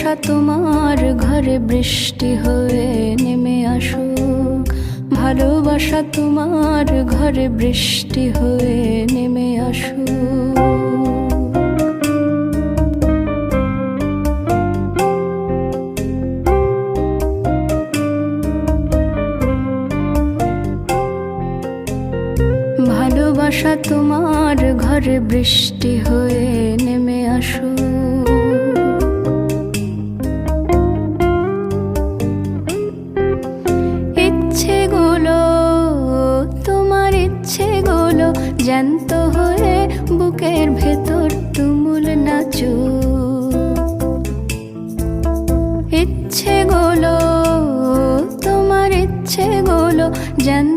ভালোবাসা তোমার ঘরে বৃষ্টি হয়ে নেমে আসুক, ভালোবাসা তোমার ঘরে বৃষ্টি হয়ে নেমে আসুক। ভালোবাসা তোমার ঘরে বৃষ্টি হয়ে নেমে আসুক। ইচ্ছেগুলো, তোমার ইচ্ছেগুলো জ্যান্ত হয়ে বুকের ভেতর তুমুল নাচুক। ইচ্ছেগুলো, তোমার ইচ্ছেগুলো জ্যান্ত